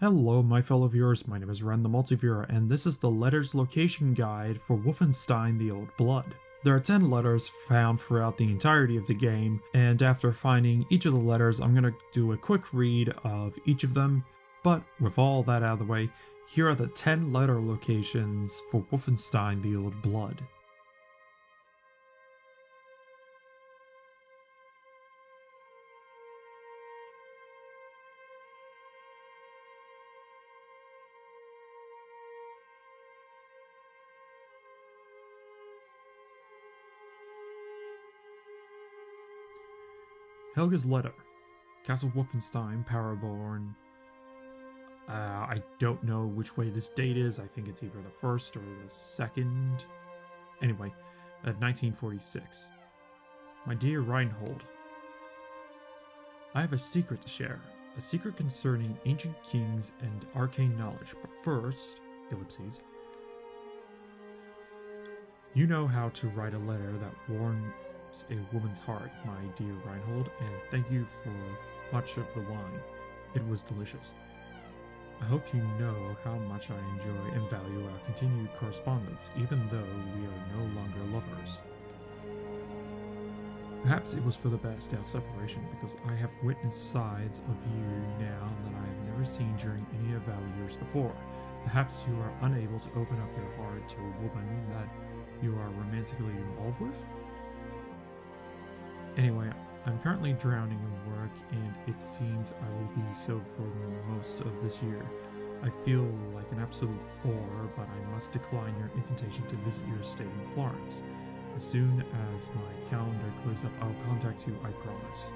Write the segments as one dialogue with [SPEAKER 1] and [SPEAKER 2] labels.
[SPEAKER 1] Hello my fellow viewers, my name is Ren The Multiviewer, and this is the letters location guide for Wolfenstein The Old Blood. There are 10 letters found throughout the entirety of the game, and after finding each of the letters, I'm going to do a quick read of each of them. But with all that out of the way, here are the 10 letter locations for Wolfenstein The Old Blood. Helgas Letter, Castle Wolfenstein, Paraborn. I don't know which way this date is. I think it's either the 1st or the 2nd. Anyway, 1946. My dear Reinhold, I have a secret to share. A secret concerning ancient kings and arcane knowledge. But first, ellipses. You know how to write a letter that warns a woman's heart, my dear Reinhold, and thank you for much of the wine. It was delicious. I hope you know how much I enjoy and value our continued correspondence, even though we are no longer lovers. Perhaps it was for the best our separation, because I have witnessed sides of you now that I have never seen during any of our years before. Perhaps you are unable to open up your heart to a woman that you are romantically involved with? Anyway, I'm currently drowning in work, and it seems I will be so for most of this year. I feel like an absolute bore, but I must decline your invitation to visit your estate in Florence. As soon as my calendar clears up, I'll contact you, I promise.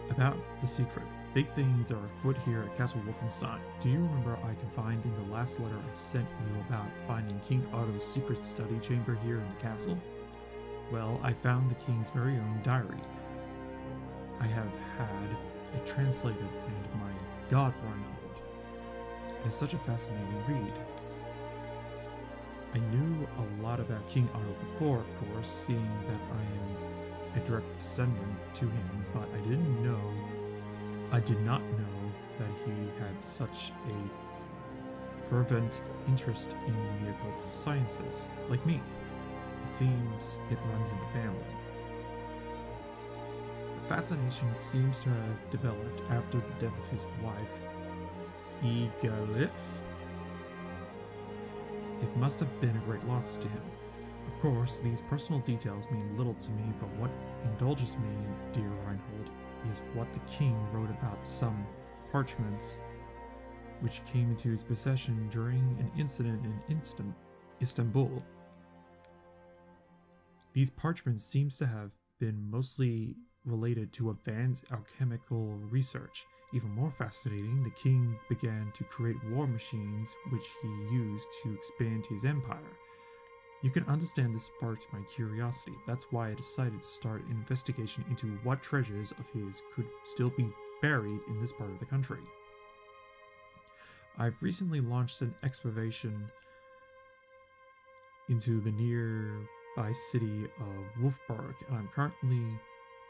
[SPEAKER 1] About the secret. Big things are afoot here at Castle Wolfenstein. Do you remember I confided in the last letter I sent you about finding King Otto's secret study chamber here in the castle? Well, I found the king's very own diary. I have had it translated, and my God, Reinhold, it's such a fascinating read. I knew a lot about King Otto before, of course, seeing that I am a direct descendant to him, but I did not know that he had such a fervent interest in the occult sciences, like me. It seems it runs in the family. The fascination seems to have developed after the death of his wife, Ingrid. It must have been a great loss to him. Of course, these personal details mean little to me, but what indulges me, dear Reinhold, is what the king wrote about some parchments which came into his possession during an incident in Istanbul. These parchments seem to have been mostly related to advanced alchemical research. Even more fascinating, the king began to create war machines which he used to expand his empire. You can understand this sparked my curiosity. That's why I decided to start an investigation into what treasures of his could still be buried in this part of the country. I've recently launched an excavation into the nearby city of Wolfburg, and I'm currently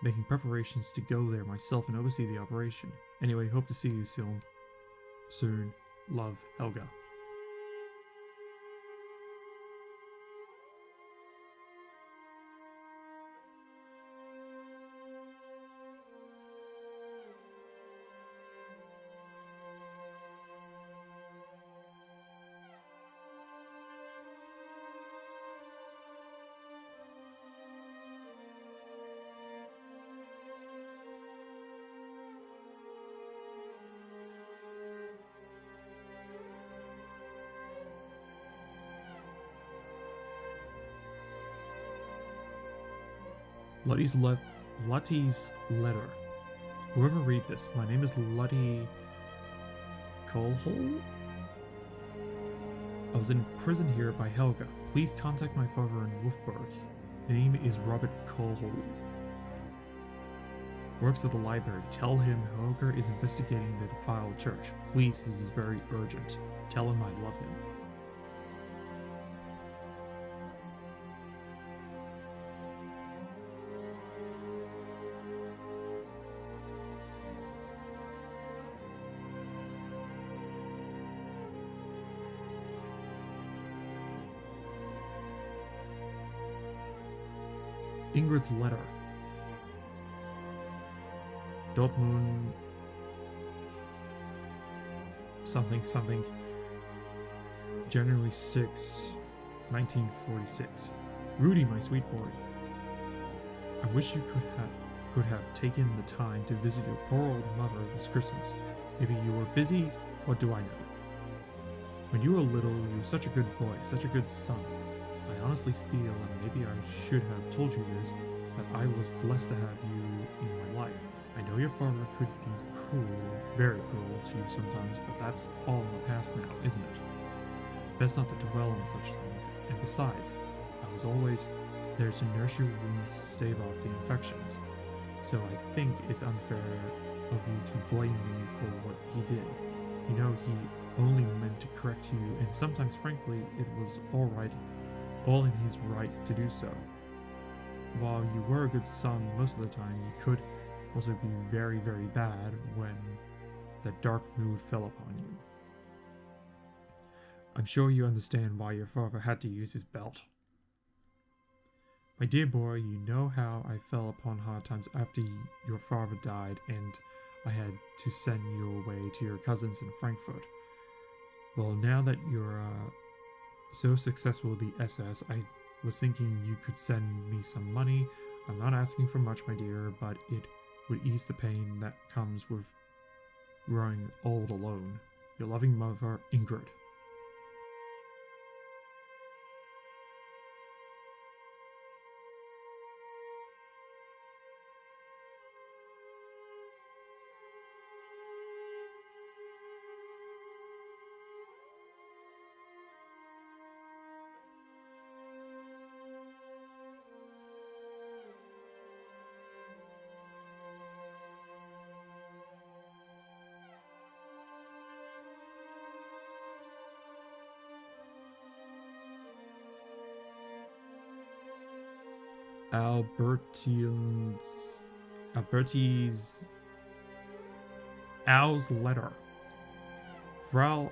[SPEAKER 1] making preparations to go there myself and oversee the operation. Anyway, hope to see you soon. Love, Helga. Lotties Letter. Whoever read this, my name is Lottie Colhole? I was in prison here by Helga. Please contact my father in Wolfburg. Name is Robert Colhole. Works at the library. Tell him Helga is investigating the defiled church. Please, this is very urgent. Tell him I love him. Ingrid's Letter. Dortmund something something. January 6, 1946. Rudy, my sweet boy. I wish you could have taken the time to visit your poor old mother this Christmas. Maybe you were busy, what do I know? When you were little, you were such a good boy, such a good son. I honestly feel, and maybe I should have told you this, that I was blessed to have you in my life. I know your father could be cruel, very cruel to you sometimes, but that's all in the past now, isn't it? Best not to dwell on such things, and besides, I was always there to nurse your wounds to stave off the infections. So I think it's unfair of you to blame me for what he did. You know, he only meant to correct you, and sometimes, frankly, it was all in his right to do so. While you were a good son most of the time, you could also be very, very bad when that dark mood fell upon you. I'm sure you understand why your father had to use his belt. My dear boy, you know how I fell upon hard times after your father died and I had to send you away to your cousins in Frankfurt. Well, now that you're so successful with the SS, I was thinking you could send me some money. I'm not asking for much, my dear, but it would ease the pain that comes with growing old alone. Your loving mother, Ingrid. Al's Letter. Frau,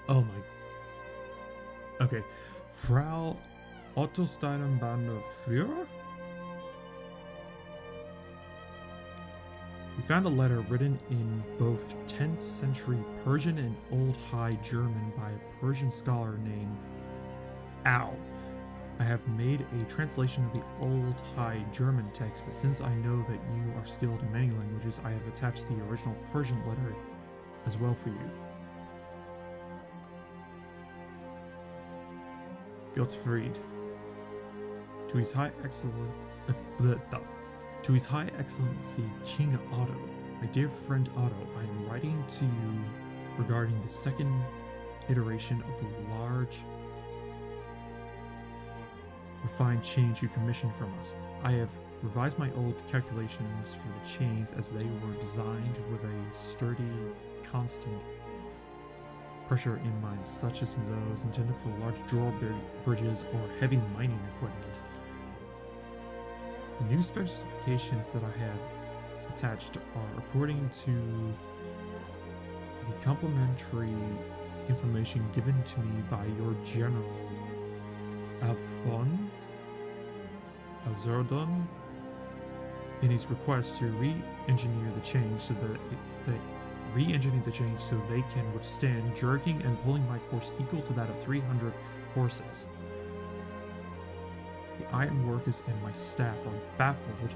[SPEAKER 1] oh my, okay, Frau Ottos Letter Führer? We found a letter written in both 10th century Persian and Old High German by a Persian scholar named Al. I have made a translation of the Old High German text, but since I know that you are skilled in many languages, I have attached the original Persian letter as well for you. Gottfried. To His High Excellency King Otto, my dear friend Otto, I am writing to you regarding the second iteration of the large refined chains you commissioned from us. I have revised my old calculations for the chains as they were designed with a sturdy, constant pressure in mind, such as those intended for large drawbridges or heavy mining equipment. The new specifications that I had attached are according to the complimentary information given to me by your general Alphonse Azardon in his request to re-engineer the change so they can withstand jerking and pulling by force equal to that of 300 horses. The iron workers and my staff are baffled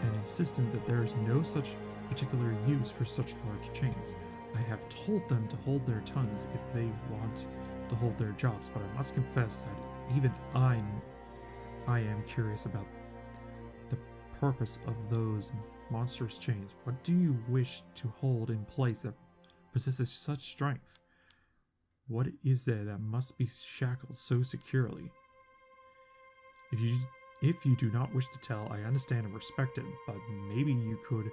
[SPEAKER 1] and insistent that there is no such particular use for such large chains. I have told them to hold their tongues if they want to hold their jobs, but I must confess that even I am curious about the purpose of those monstrous chains. What do you wish to hold in place that possesses such strength? What is there that must be shackled so securely? If you do not wish to tell, I understand and respect it, but maybe you could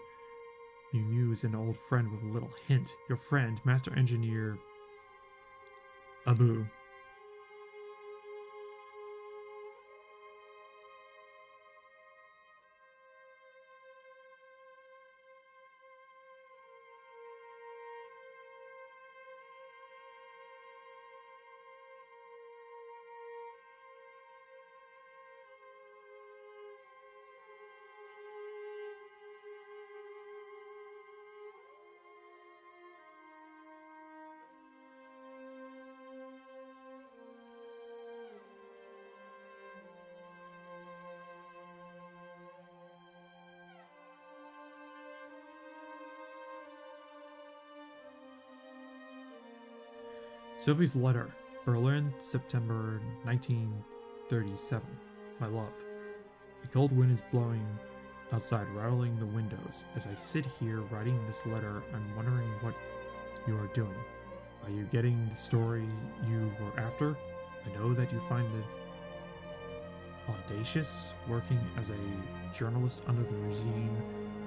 [SPEAKER 1] amuse an old friend with a little hint. Your friend, Master Engineer Abu. Sylvies Letter, Berlin, September 1937. My love. A cold wind is blowing outside, rattling the windows. As I sit here writing this letter, I'm wondering what you are doing. Are you getting the story you were after? I know that you find it audacious working as a journalist under the regime.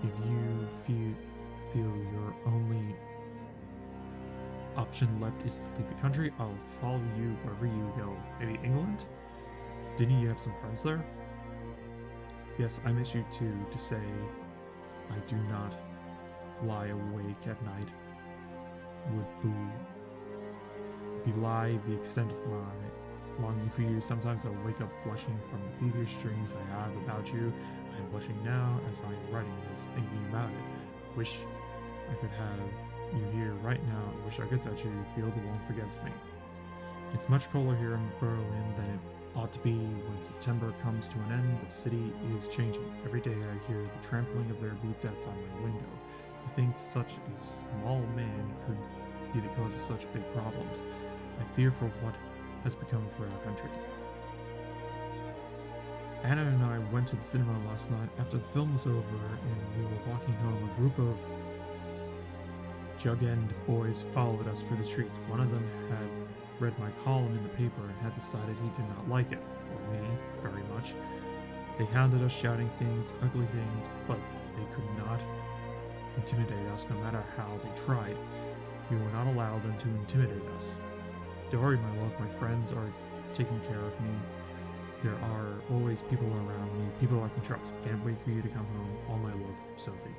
[SPEAKER 1] If you feel your only option left is to leave the country, I'll follow you wherever you go. Maybe England? Didn't you have some friends there? Yes, I miss you too, to say I do not lie awake at night would belie the extent of my longing for you. Sometimes I wake up blushing from the feverish dreams I have about you. I am blushing now as I am writing this, thinking about it. Wish I could have you here right now. I wish I could touch you, feel the warmth against me. It's much colder here in Berlin than it ought to be. When September comes to an end, the city is changing. Every day I hear the trampling of their boots outside my window. To think such a small man could be the cause of such big problems. I fear for what has become for our country. Anna and I went to the cinema last night. After the film was over and we were walking home, a group of jug-end boys followed us through the streets. One of them had read my column in the paper and had decided he did not like it, or me, very much. They hounded us, shouting things, ugly things, but they could not intimidate us no matter how they tried. We were not allowed them to intimidate us. Dory, my love, my friends are taking care of me. There are always people around me, people I can trust. Can't wait for you to come home. All my love, Sophie.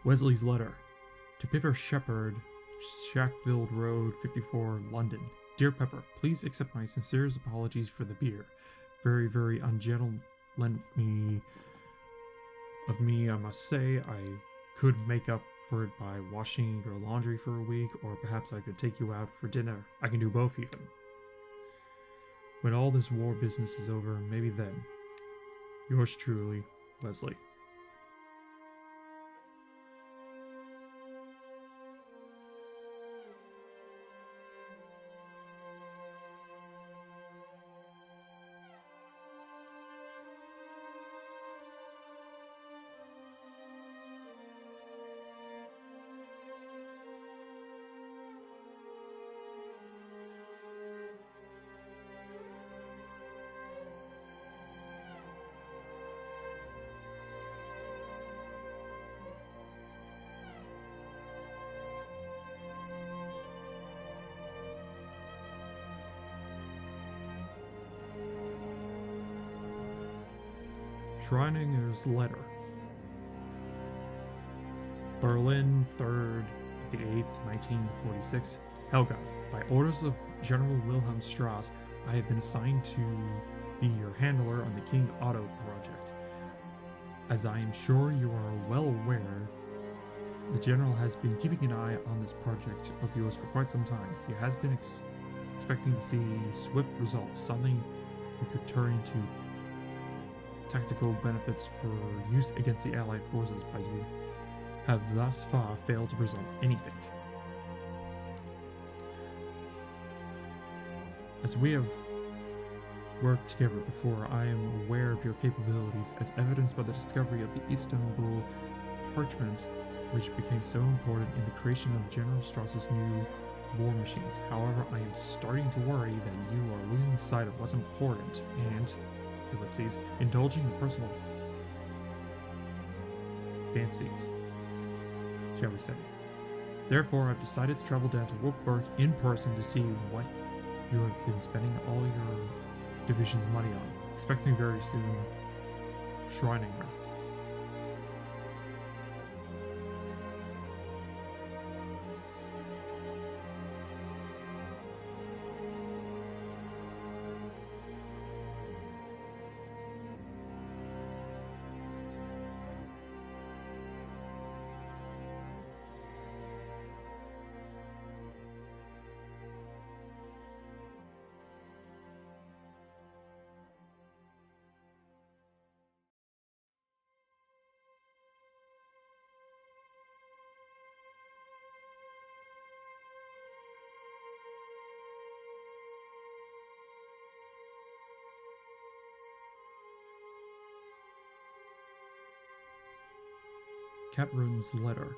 [SPEAKER 1] Wesleys Letter. To Pepper Shepherd, Shackfield Road, 54, London. Dear Pepper, please accept my sincerest apologies for the beer. Very, very ungentlemanly of me, I must say. I could make up for it by washing your laundry for a week, or perhaps I could take you out for dinner. I can do both even. When all this war business is over, maybe then. Yours truly, Wesley. Schreininger's Letter. Berlin, 3rd of the 8th, 1946. Helga, by orders of General Wilhelm Strauss, I have been assigned to be your handler on the King Otto project. As I am sure you are well aware, the General has been keeping an eye on this project of yours for quite some time. He has been expecting to see swift results, something we could turn into tactical benefits for use against the Allied forces, but you have thus far failed to present anything. As we have worked together before, I am aware of your capabilities, as evidenced by the discovery of the Istanbul parchments, which became so important in the creation of General Strauss's new war machines. However, I am starting to worry that you are losing sight of what's important and, ellipses, indulging in personal fancies, shall we say. Therefore, I've decided to travel down to Wolfsburg in person to see what you have been spending all your division's money on. Expecting very soon, Schreininger. Catherine's Letter.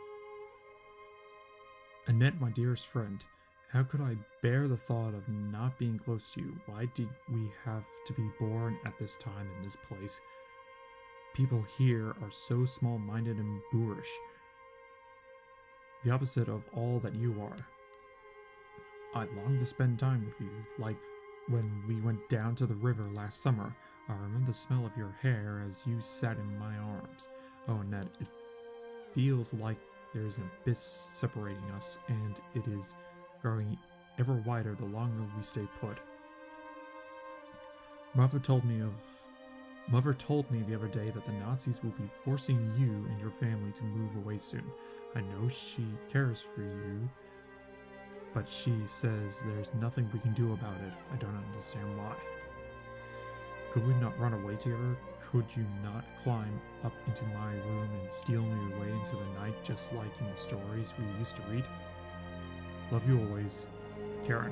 [SPEAKER 1] Annette, my dearest friend, how could I bear the thought of not being close to you? Why did we have to be born at this time in this place? People here are so small-minded and boorish. The opposite of all that you are. I long to spend time with you, like when we went down to the river last summer. I remember the smell of your hair as you sat in my arms. Oh, Annette, it feels like there is an abyss separating us, and it is growing ever wider the longer we stay put. Mother told me the other day that the Nazis will be forcing you and your family to move away soon. I know she cares for you, but she says there's nothing we can do about it. I don't understand why. Could we not run away together? Could you not climb up into my room and steal me away into the night just like in the stories we used to read? Love you always, Karen.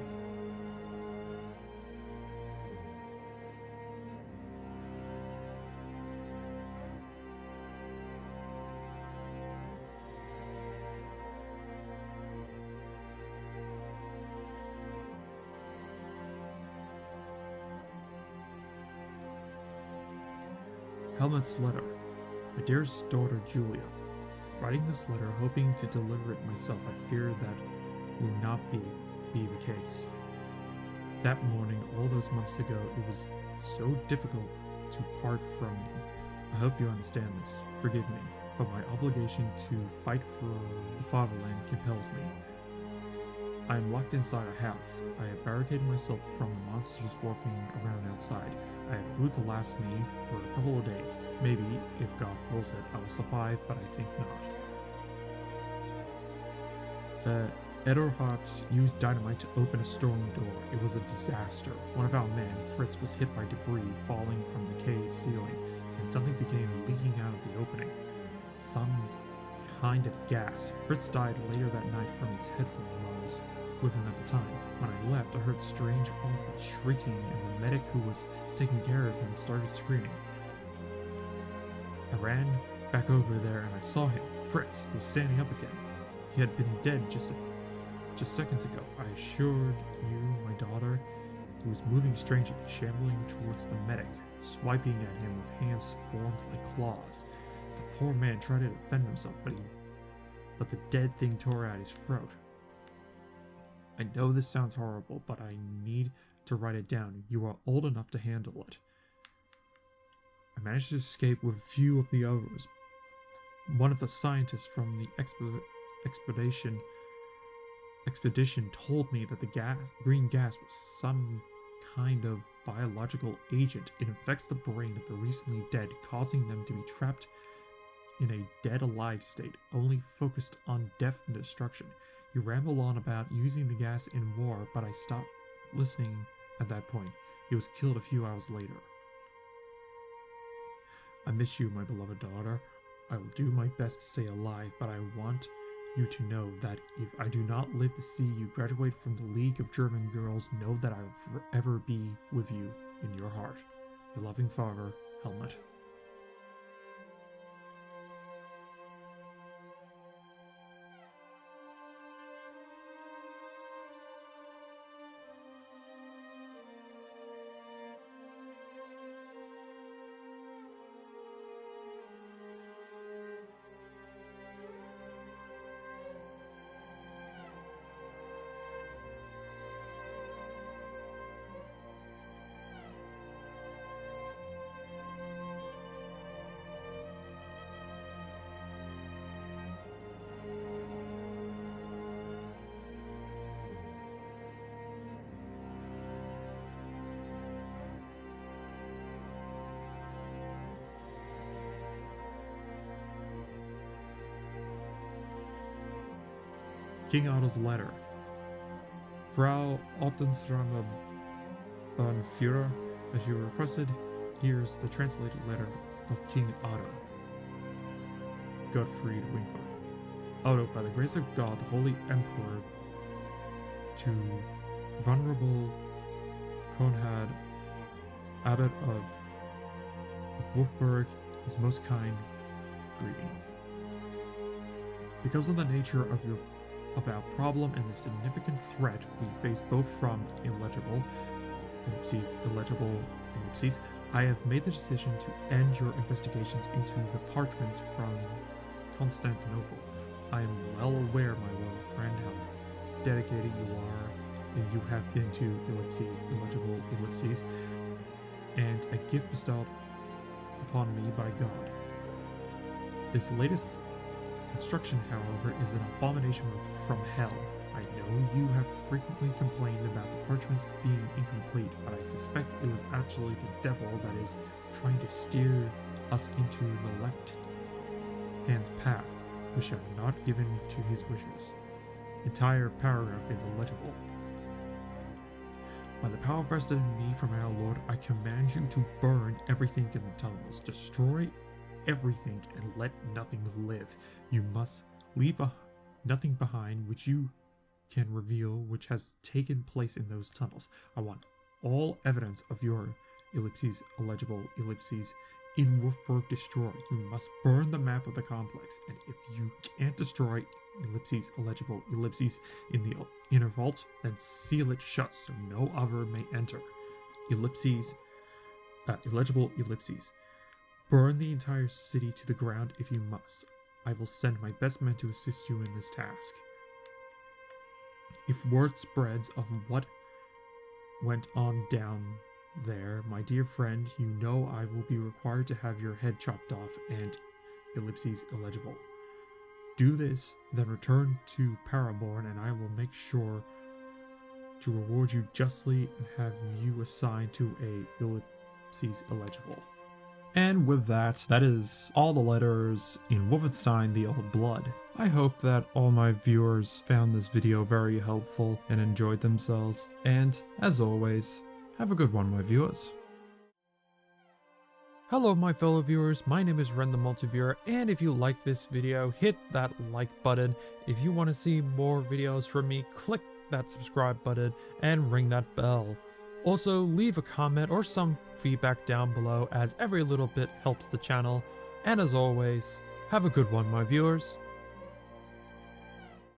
[SPEAKER 1] Helgas Letter. My dearest daughter Julia. Writing this letter, hoping to deliver it myself, I fear that will not be the case. That morning, all those months ago, it was so difficult to part from you. I hope you understand this. Forgive me, but my obligation to fight for the fatherland compels me. I am locked inside a house. I have barricaded myself from the monsters walking around outside. I have food to last me for a couple of days. Maybe, if God wills it, I will survive, but I think not. Edelhart used dynamite to open a storm door. It was a disaster. One of our men, Fritz, was hit by debris falling from the cave ceiling, and something began leaking out of the opening. Some kind of gas. Fritz died later that night from his head wound while I was with him at the time. When I left, I heard strange, awful shrieking, and the medic who was taking care of him started screaming. I ran back over there and I saw him. Fritz was standing up again. He had been dead just seconds ago. I assured you, my daughter. He was moving strangely, shambling towards the medic, swiping at him with hands formed like claws. The poor man tried to defend himself, but the dead thing tore out his throat. I know this sounds horrible, but I need to write it down. You are old enough to handle it. I managed to escape with a few of the others. One of the scientists from the expedition told me that the green gas was some kind of biological agent. It infects the brain of the recently dead, causing them to be trapped in a dead-alive state, only focused on death and destruction. You ramble on about using the gas in war, but I stopped listening at that point. He was killed a few hours later. I miss you, my beloved daughter. I will do my best to stay alive, but I want you to know that if I do not live to see you graduate from the League of German Girls, know that I will forever be with you in your heart. Your loving father, Helmut. King Ottos Letter. Frau Ottenstranger Führer, as you requested, here's the translated letter of King Otto. Gottfried Winkler. Otto, by the grace of God, the Holy Emperor, to Venerable Konrad, Abbot of Wolfburg, his most kind greeting. Because of the nature of our problem and the significant threat we face both from illegible, I have made the decision to end your investigations into the parchments from Constantinople. I am well aware, my loyal friend, how dedicated you are and you have been to illegible, and a gift bestowed upon me by God. This latest instruction, however, is an abomination from hell. I know you have frequently complained about the parchments being incomplete, but I suspect it was actually the devil that is trying to steer us into the left hand's path, which are not given to his wishes. Entire paragraph is illegible. By the power vested in me from our Lord, I command you to burn everything in the tunnels, destroy everything, and let nothing live. You must leave nothing behind which you can reveal which has taken place in those tunnels. I want all evidence of your illegible in Wolfburg destroyed. You must burn the map of the complex, and if you can't destroy illegible in the inner vault, then seal it shut so no other may enter. Illegible. Burn the entire city to the ground if you must. I will send my best men to assist you in this task. If word spreads of what went on down there, my dear friend, you know I will be required to have your head chopped off and illegible. Do this, then return to Paraborn, and I will make sure to reward you justly and have you assigned to a illegible. And with that is all the letters in Wolfenstein The Old Blood. I hope that all my viewers found this video very helpful and enjoyed themselves, and as always, have a good one, my viewers. Hello my fellow viewers, my name is Ren The Multiviewer, and if you like this video, hit that like button. If you want to see more videos from me, click that subscribe button and ring that bell. Also, leave a comment or some feedback down below, as every little bit helps the channel. And as always, have a good one, my viewers.